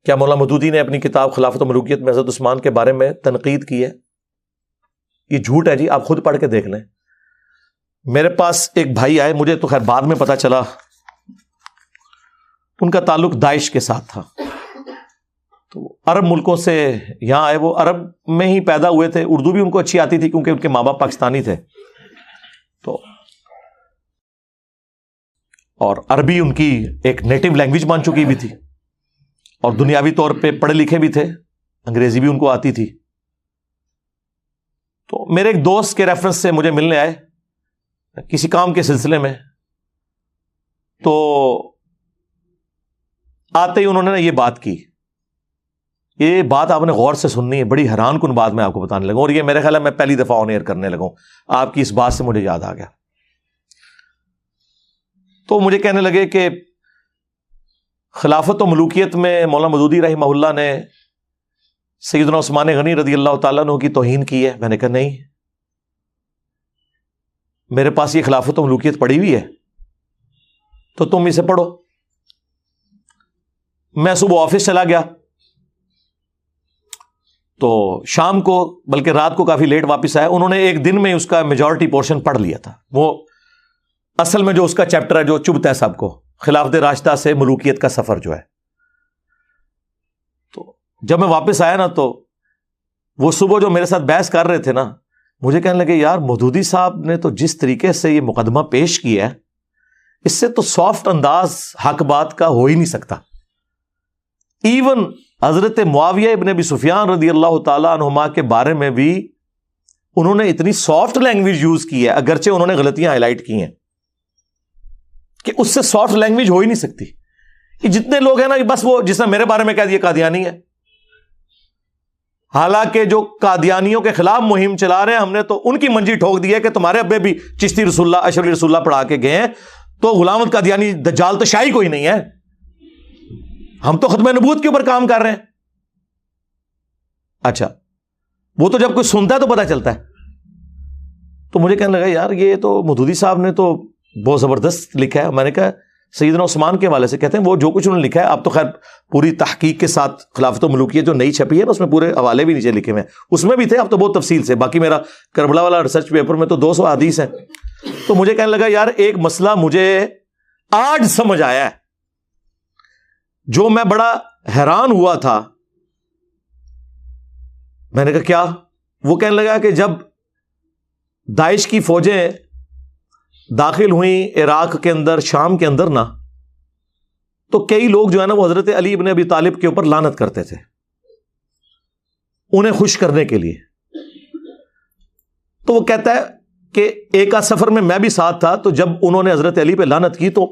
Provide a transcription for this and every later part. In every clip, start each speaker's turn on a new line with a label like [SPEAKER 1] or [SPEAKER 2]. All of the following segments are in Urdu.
[SPEAKER 1] کیا مولانا مودودی نے اپنی کتاب خلافت و ملوکیت میں حضرت عثمان کے بارے میں تنقید کی ہے؟ یہ جھوٹ ہے جی، آپ خود پڑھ کے دیکھ لیں. میرے پاس ایک بھائی آئے، مجھے تو خیر بعد میں پتا چلا ان کا تعلق داعش کے ساتھ تھا. تو عرب ملکوں سے یہاں آئے، وہ عرب میں ہی پیدا ہوئے تھے، اردو بھی ان کو اچھی آتی تھی کیونکہ ان کے ماں باپ پاکستانی تھے، تو اور عربی ان کی ایک نیٹو لینگویج مان چکی بھی تھی، اور دنیاوی طور پہ پڑھے لکھے بھی تھے، انگریزی بھی ان کو آتی تھی. تو میرے ایک دوست کے ریفرنس سے مجھے ملنے آئے کسی کام کے سلسلے میں. تو آتے ہی انہوں نے یہ بات کی. یہ بات آپ نے غور سے سننی ہے، بڑی حیران کن بات میں آپ کو بتانے لگا، اور یہ میرے خیال ہے میں پہلی دفعہ آن ایئر کرنے لگا ہوں. آپ کی اس بات سے مجھے یاد آ گیا. تو مجھے کہنے لگے کہ خلافت و ملوکیت میں مولانا مودودی رحمہ اللہ نے سیدنا عثمان غنی رضی اللہ تعالیٰ عنہ کی توہین کی ہے. میں نے کہا نہیں، میرے پاس یہ خلافت و ملوکیت پڑھی ہوئی ہے، تو تم اسے پڑھو. میں صبح آفس چلا گیا، تو شام کو بلکہ رات کو کافی لیٹ واپس آیا. انہوں نے ایک دن میں اس کا میجورٹی پورشن پڑھ لیا تھا. وہ اصل میں جو اس کا چیپٹر ہے جو چبھتا ہے سب کو، خلافت راشدہ سے ملوکیت کا سفر جو ہے. تو جب میں واپس آیا نا، تو وہ صبح جو میرے ساتھ بحث کر رہے تھے نا، مجھے کہنے لگے یار مودودی صاحب نے تو جس طریقے سے یہ مقدمہ پیش کیا ہے، اس سے تو سافٹ انداز حق بات کا ہو ہی نہیں سکتا. ایون حضرت معاویہ ابن ابی سفیان رضی اللہ تعالیٰ عنہما کے بارے میں بھی انہوں نے اتنی سافٹ لینگویج یوز کی ہے، اگرچہ انہوں نے غلطیاں ہائی لائٹ کی ہیں، کہ اس سے سافٹ لینگویج ہو ہی نہیں سکتی. یہ جتنے لوگ ہیں نا، بس وہ جس نے میرے بارے میں کہہ دیا قادیانی ہے، حالانکہ جو قادیانیوں کے خلاف مہم چلا رہے ہیں ہم نے تو ان کی منجی ٹھوک دی ہے کہ تمہارے ابے بھی چشتی رسول اللہ اشرف رسول اللہ پڑھا کے گئے ہیں، تو غلام احمد قادیانی دجال تو شاہی کوئی نہیں ہے. ہم تو ختم نبوت کے اوپر کام کر رہے ہیں. اچھا، وہ تو جب کوئی سنتا ہے تو پتہ چلتا ہے. تو مجھے کہنے لگا یار یہ تو مودودی صاحب نے تو بہت زبردست لکھا ہے. میں نے کہا سیدنا عثمان کے حوالے سے کہتے ہیں وہ جو کچھ انہوں نے لکھا ہے، اب تو خیر پوری تحقیق کے ساتھ خلافت و ملوکیت جو نئی چھپی ہے نا، اس میں پورے حوالے بھی نیچے لکھے ہوئے ہیں، اس میں بھی تھے، اب تو بہت تفصیل سے. باقی میرا کربلا والا ریسرچ پیپر میں تو 200 حدیث ہیں. تو مجھے کہنے لگا یار ایک مسئلہ مجھے آج سمجھ آیا ہے، جو میں بڑا حیران ہوا تھا. میں نے کہا کیا؟ وہ کہنے لگا کہ جب داعش کی فوجیں داخل ہوئیں عراق کے اندر، شام کے اندر نا، تو کئی لوگ جو ہے نا وہ حضرت علی ابن ابی طالب کے اوپر لعنت کرتے تھے انہیں خوش کرنے کے لیے. تو وہ کہتا ہے کہ ایک آدھ سفر میں بھی ساتھ تھا، تو جب انہوں نے حضرت علی پہ لعنت کی تو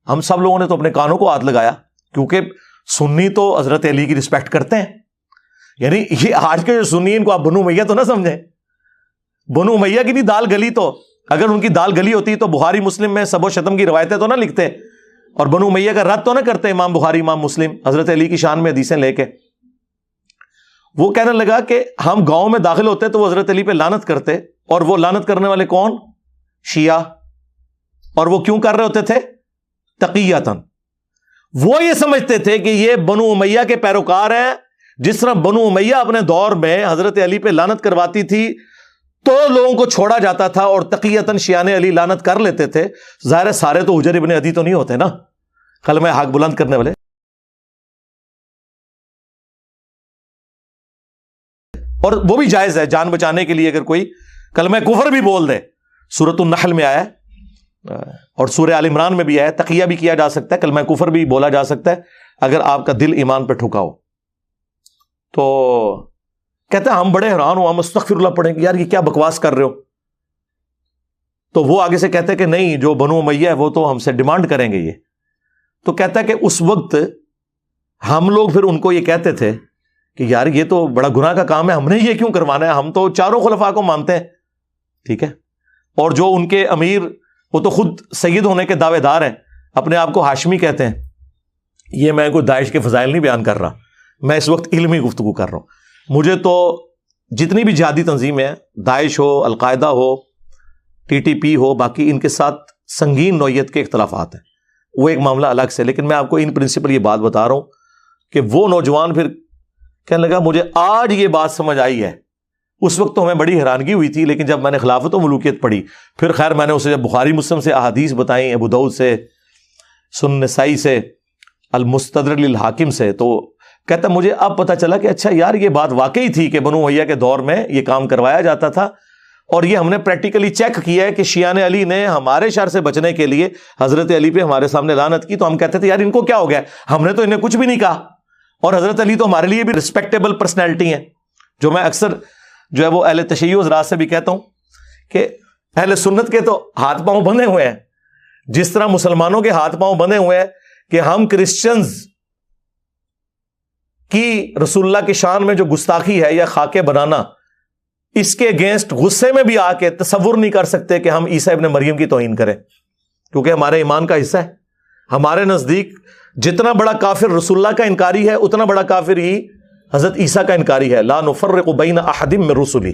[SPEAKER 1] ہم سب لوگوں نے تو اپنے کانوں کو ہاتھ لگایا، کیونکہ سنی تو حضرت علی کی رسپیکٹ کرتے ہیں. یعنی یہ آج کے جو سنی ان کو آپ بنو امیہ تو نہ سمجھیں، بنو امیہ کی نہیں دال گلی. تو اگر ان کی دال گلی ہوتی تو بخاری مسلم میں سب و شتم کی روایتیں تو نہ لکھتے، اور بنو امیہ کا رد تو نہ کرتے امام بخاری امام مسلم حضرت علی کی شان میں حدیثیں لے کے. وہ کہنے لگا کہ ہم گاؤں میں داخل ہوتے تو وہ حضرت علی پہ لعنت کرتے، اور وہ لعنت کرنے والے کون؟ شیعہ. اور وہ کیوں کر رہے ہوتے تھے؟ تقیۃً. وہ یہ سمجھتے تھے کہ یہ بنو امیہ کے پیروکار ہیں. جس طرح بنو امیہ اپنے دور میں حضرت علی پہ لعنت کرواتی تھی تو لوگوں کو چھوڑا جاتا تھا، اور تقیۃً شیعہ علی لعنت کر لیتے تھے. ظاہر ہے سارے تو حجر ابن عدی تو نہیں ہوتے نا کلمہ حق بلند کرنے والے، اور وہ بھی جائز ہے جان بچانے کے لیے اگر کوئی کلمہ کفر بھی بول دے. سورۃ النحل میں آیا ہے اور سورہ آل عمران میں بھی آیا ہے، تقیہ بھی کیا جا سکتا ہے، کلمہ کفر بھی بولا جا سکتا ہے اگر آپ کا دل ایمان پہ ٹھکا ہو. تو کہتے ہیں ہم بڑے حیران ہو، ہم استغفر اللہ پڑھیں گے، یار یہ کیا بکواس کر رہے ہو. تو وہ آگے سے کہتے ہیں کہ نہیں، جو بنو امیہ ہے وہ تو ہم سے ڈیمانڈ کریں گے یہ. تو کہتا ہے کہ اس وقت ہم لوگ پھر ان کو یہ کہتے تھے کہ یار یہ تو بڑا گناہ کا کام ہے، ہم نے یہ کیوں کروانا ہے، ہم تو چاروں خلفاء کو مانتے ہیں. ٹھیک ہے، اور جو ان کے امیر وہ تو خود سید ہونے کے دعوے دار ہیں، اپنے آپ کو ہاشمی کہتے ہیں. یہ میں کوئی داعش کے فضائل نہیں بیان کر رہا، میں اس وقت علمی گفتگو کر رہا ہوں. مجھے تو جتنی بھی جہادی تنظیمیں ہیں، داعش ہو، القاعدہ ہو، ٹی ٹی پی ہو، باقی ان کے ساتھ سنگین نوعیت کے اختلافات ہیں، وہ ایک معاملہ الگ سے. لیکن میں آپ کو ان پرنسپل یہ بات بتا رہا ہوں کہ وہ نوجوان پھر کہنے لگا مجھے آج یہ بات سمجھ آئی ہے، اس وقت تو ہمیں بڑی حیرانگی ہوئی تھی، لیکن جب میں نے خلافت و ملوکیت پڑھی پھر خیر میں نے اسے جب بخاری مسلم سے احادیث بتائیں، ابو داؤد سے، سنن نسائی سے، المستدرک للحاکم سے، تو کہتا مجھے اب پتہ چلا کہ اچھا یار یہ بات واقعی تھی کہ بنو امیہ کے دور میں یہ کام کروایا جاتا تھا، اور یہ ہم نے پریکٹیکلی چیک کیا ہے کہ شیعان علی نے ہمارے شر سے بچنے کے لیے حضرت علی پہ ہمارے سامنے لعنت کی، تو ہم کہتے تھے یار ان کو کیا ہو گیا، ہم نے تو انہیں کچھ بھی نہیں کہا، اور حضرت علی تو ہمارے لیے بھی رسپیکٹیبل پرسنالٹی ہیں، جو میں اکثر جو ہے وہ اہل تشیع حضرات سے بھی کہتا ہوں کہ اہل سنت کے تو ہاتھ پاؤں بندھے ہوئے ہیں، جس طرح مسلمانوں کے ہاتھ پاؤں بندھے ہوئے ہیں کہ ہم کرسچنز کی رسول اللہ کی شان میں جو گستاخی ہے یا خاکے بنانا، اس کے اگینسٹ غصے میں بھی آ کے تصور نہیں کر سکتے کہ ہم عیسیٰ ابن مریم کی توہین کریں، کیونکہ ہمارے ایمان کا حصہ ہے۔ ہمارے نزدیک جتنا بڑا کافر رسول اللہ کا انکاری ہے اتنا بڑا کافر ہی حضرت عیسیٰ کا انکاری ہے۔ لا نفرق بین احد من رسلی،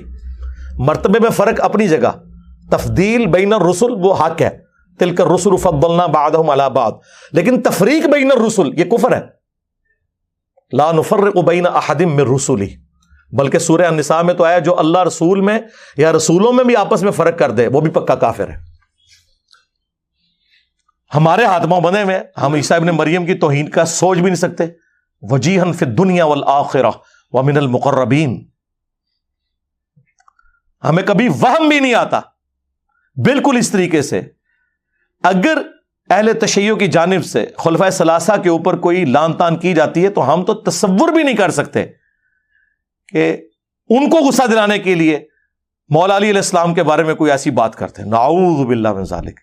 [SPEAKER 1] مرتبے میں فرق اپنی جگہ، تفضیل بین الرسل وہ حق ہے، تلک الرسل فضلنا بعضهم علی بعض، لیکن تفریق بین الرسل یہ کفر ہے۔ لا نفرق بین احد من رسلی، بلکہ سورہ النساء میں تو آیا جو اللہ رسول میں یا رسولوں میں بھی آپس میں فرق کر دے وہ بھی پکا کافر ہے۔ ہمارے ہاتھ پاؤں بندھے میں، ہم عیسیٰ ابن مریم کی توہین کا سوچ بھی نہیں سکتے۔ وجیہا فی الدنیا والآخرہ ومن المقربین، ہمیں کبھی وہم بھی نہیں آتا۔ بالکل اس طریقے سے اگر اہل تشیع کی جانب سے خلفائے ثلاثہ کے اوپر کوئی لان تان کی جاتی ہے تو ہم تو تصور بھی نہیں کر سکتے کہ ان کو غصہ دلانے کے لیے مولا علی علیہ السلام کے بارے میں کوئی ایسی بات کرتے ہیں، نعوذ باللہ من ذالک۔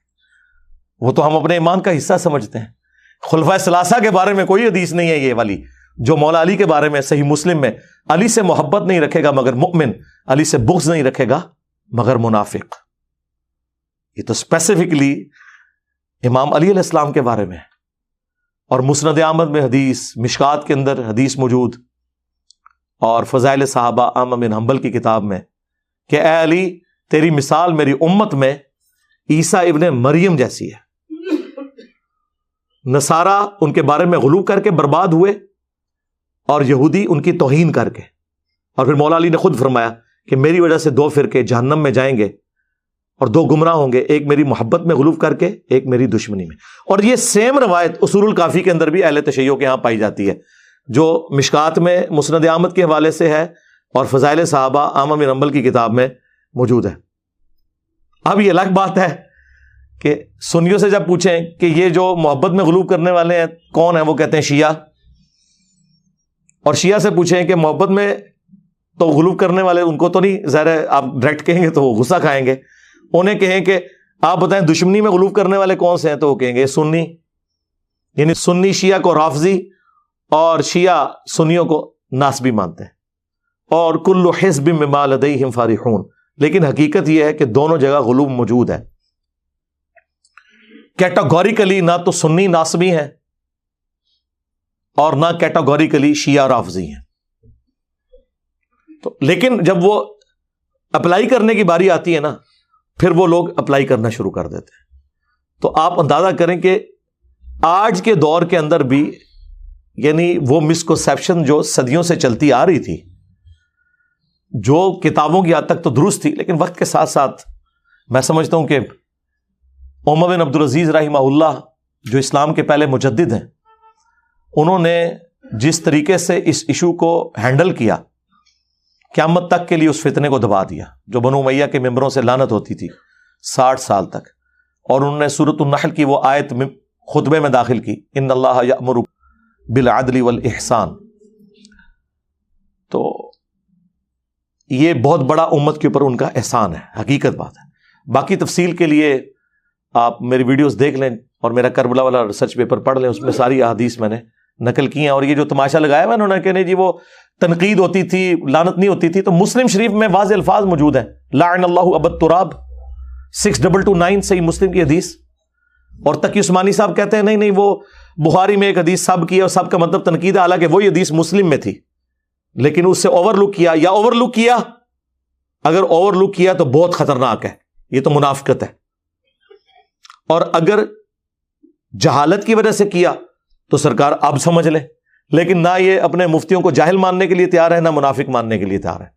[SPEAKER 1] وہ تو ہم اپنے ایمان کا حصہ سمجھتے ہیں۔ خلفائے ثلاثہ کے بارے میں کوئی حدیث نہیں ہے یہ والی جو مولا علی کے بارے میں صحیح مسلم میں، علی سے محبت نہیں رکھے گا مگر مؤمن، علی سے بغض نہیں رکھے گا مگر منافق۔ یہ تو اسپیسیفکلی امام علی علیہ السلام کے بارے میں، اور مسند احمد میں حدیث، مشکات کے اندر حدیث موجود، اور فضائل صحابہ احمد بن حنبل کی کتاب میں کہ اے علی تیری مثال میری امت میں عیسیٰ ابن مریم جیسی ہے۔ نصارہ ان کے بارے میں غلو کر کے برباد ہوئے، اور یہودی ان کی توہین کر کے، اور پھر مولا علی نے خود فرمایا کہ میری وجہ سے دو فرقے جہنم میں جائیں گے اور دو گمراہ ہوں گے، ایک میری محبت میں غلو کر کے، ایک میری دشمنی میں۔ اور یہ سیم روایت اصول الکافی کے اندر بھی اہل تشیع کے ہاں پائی جاتی ہے، جو مشکات میں مسند احمد کے حوالے سے ہے اور فضائل صحابہ احمد بن حنبل کی کتاب میں موجود ہے۔ اب یہ الگ بات ہے کہ سنیوں سے جب پوچھیں کہ یہ جو محبت میں غلو کرنے والے ہیں کون ہیں، وہ کہتے ہیں شیعہ، اور شیعہ سے پوچھیں کہ محبت میں تو غلو کرنے والے ان کو تو نہیں، ظاہر ہے آپ ڈائریکٹ کہیں گے تو وہ غصہ کھائیں گے، انہیں کہیں کہ آپ بتائیں دشمنی میں غلو کرنے والے کون سے ہیں، تو وہ کہیں گے سنی، یعنی سنی شیعہ کو رافضی اور شیعہ سنیوں کو ناسبی مانتے ہیں، اور کل حزب بما لدیہم فرحون۔ لیکن حقیقت یہ ہے کہ دونوں جگہ غلو موجود ہے۔ کیٹاگوریکلی نہ تو سنی ناسبی ہیں اور نہ کیٹاگوریکلی شیعہ رافضی ہیں، تو لیکن جب وہ اپلائی کرنے کی باری آتی ہے نا، پھر وہ لوگ اپلائی کرنا شروع کر دیتے ہیں۔ تو آپ اندازہ کریں کہ آج کے دور کے اندر بھی یعنی وہ مسکنسیپشن جو صدیوں سے چلتی آ رہی تھی، جو کتابوں کی حد تک تو درست تھی، لیکن وقت کے ساتھ ساتھ میں سمجھتا ہوں کہ عمر بن عبدالعزیز رحمہ اللہ جو اسلام کے پہلے مجدد ہیں، انہوں نے جس طریقے سے اس ایشو کو ہینڈل کیا، قیامت تک کے لیے اس فتنے کو دبا دیا جو بنو امیہ کے ممبروں سے لعنت ہوتی تھی 60 سال تک، اور انہوں نے سورۃ النحل کی وہ آیت خطبے میں داخل کی، ان اللہ یأمر بالعدل والاحسان۔ تو یہ بہت بڑا امت کے اوپر ان کا احسان ہے، حقیقت بات ہے۔ باقی تفصیل کے لیے آپ میری ویڈیوز دیکھ لیں اور میرا کربلا والا ریسرچ پیپر پڑھ لیں، اس میں ساری احادیث میں نے نقل کی ہیں۔ اور یہ جو تماشا لگایا ہوا انہوں نے کہ نہیں جی وہ تنقید ہوتی تھی، لعنت نہیں ہوتی تھی، تو مسلم شریف میں واضح الفاظ موجود ہیں، لعن اللہ ابا التراب 6229 صحیح مسلم کی حدیث۔ اور تقی عثمانی صاحب کہتے ہیں نہیں وہ بخاری میں ایک حدیث سب کی ہے اور سب کا مطلب تنقید ہے، حالانکہ وہی حدیث مسلم میں تھی، لیکن اس سے اوور لک کیا، یا اوور لک کیا، اگر اوور لک کیا تو بہت خطرناک ہے، یہ تو منافقت ہے، اور اگر جہالت کی وجہ سے کیا تو سرکار اب سمجھ لیں، لیکن نہ یہ اپنے مفتیوں کو جاہل ماننے کے لیے تیار ہے، نہ منافق ماننے کے لیے تیار ہے۔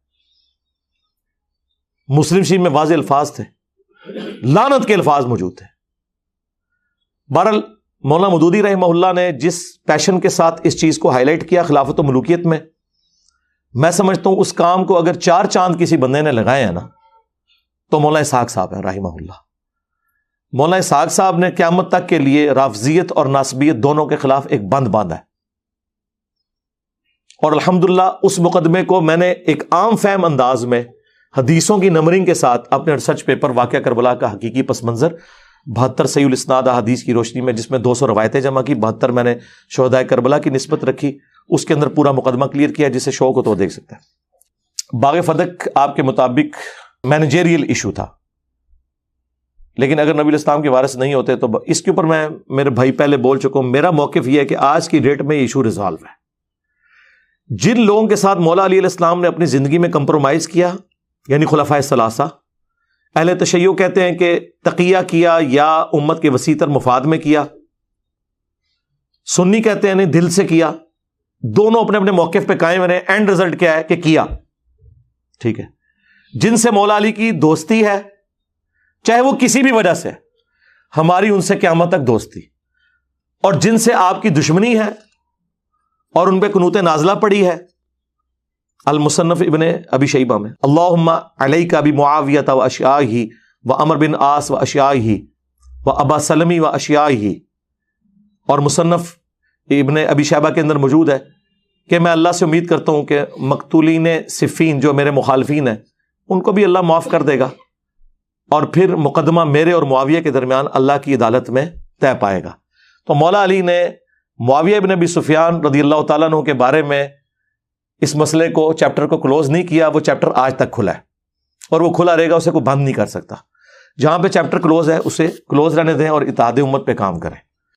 [SPEAKER 1] مسلم شریف میں واضح الفاظ تھے، لعنت کے الفاظ موجود تھے۔ بہرحال مولانا مودودی رحمہ اللہ نے جس پیشن کے ساتھ اس چیز کو ہائی لائٹ کیا خلافت و ملوکیت میں سمجھتا ہوں اس کام کو اگر 4 چاند کسی بندے نے لگائے ہیں نا تو مولانا اسحاق صاحب ہیں رحمہ اللہ۔ مولانا اسحاق صاحب نے قیامت تک کے لیے رافضیت اور ناصبیت دونوں کے خلاف ایک بند باندھا ہے، اور الحمدللہ اس مقدمے کو میں نے ایک عام فہم انداز میں حدیثوں کی نمبرنگ کے ساتھ اپنے ریسرچ پیپر واقعہ کربلا کا حقیقی پس منظر 72 صحیح الاسناد احادیث کی روشنی میں، جس میں 200 روایتیں جمع کی، 72 میں نے شہداء کربلا کی نسبت رکھی، اس کے اندر پورا مقدمہ کلیئر کیا، جسے شوق ہو تو وہ دیکھ سکتا ہے۔ باغ فدق آپ کے مطابق مینیجریل ایشو تھا، لیکن اگر نبی الاسلام کے وارث نہیں ہوتے تو اس کے اوپر میں میرے بھائی پہلے بول چکا ہوں، میرا موقف یہ ہے کہ آج کی ڈیٹ میں یہ ایشو ریزالو ہے۔ جن لوگوں کے ساتھ مولا علی علیہ السلام نے اپنی زندگی میں کمپرومائز کیا، یعنی خلفائے ثلاثہ، اہل تشیع کہتے ہیں کہ تقیہ کیا یا امت کے وسیع تر مفاد میں کیا، سنی کہتے ہیں نہیں دل سے کیا، دونوں اپنے اپنے موقف پہ قائم رہے، اینڈ رزلٹ کیا ہے کہ کیا، ٹھیک ہے۔ جن سے مولا علی کی دوستی ہے چاہے وہ کسی بھی وجہ سے، ہماری ان سے قیامت تک دوستی، اور جن سے آپ کی دشمنی ہے اور ان پہ قنوت نازلہ پڑی ہے، المصنف ابن ابی شیبہ میں اللہم علیک بمعاویہ و اشیاءہ و عمر بن عاص و اشیاءہ و ابا سلمی و اشیاءہ، اور مصنف ابن ابی شیبہ کے اندر موجود ہے کہ میں اللہ سے امید کرتا ہوں کہ مقتولین صفین جو میرے مخالفین ہیں ان کو بھی اللہ معاف کر دے گا، اور پھر مقدمہ میرے اور معاویہ کے درمیان اللہ کی عدالت میں طے پائے گا۔ تو مولا علی نے معاویہ ابن ابی سفیان رضی اللہ تعالیٰ عنہ کے بارے میں اس مسئلے کو، چیپٹر کو کلوز نہیں کیا، وہ چیپٹر آج تک کھلا ہے اور وہ کھلا رہے گا، اسے کوئی بند نہیں کر سکتا۔ جہاں پہ چیپٹر کلوز ہے اسے کلوز رہنے دیں اور اتحاد امت پہ کام کریں۔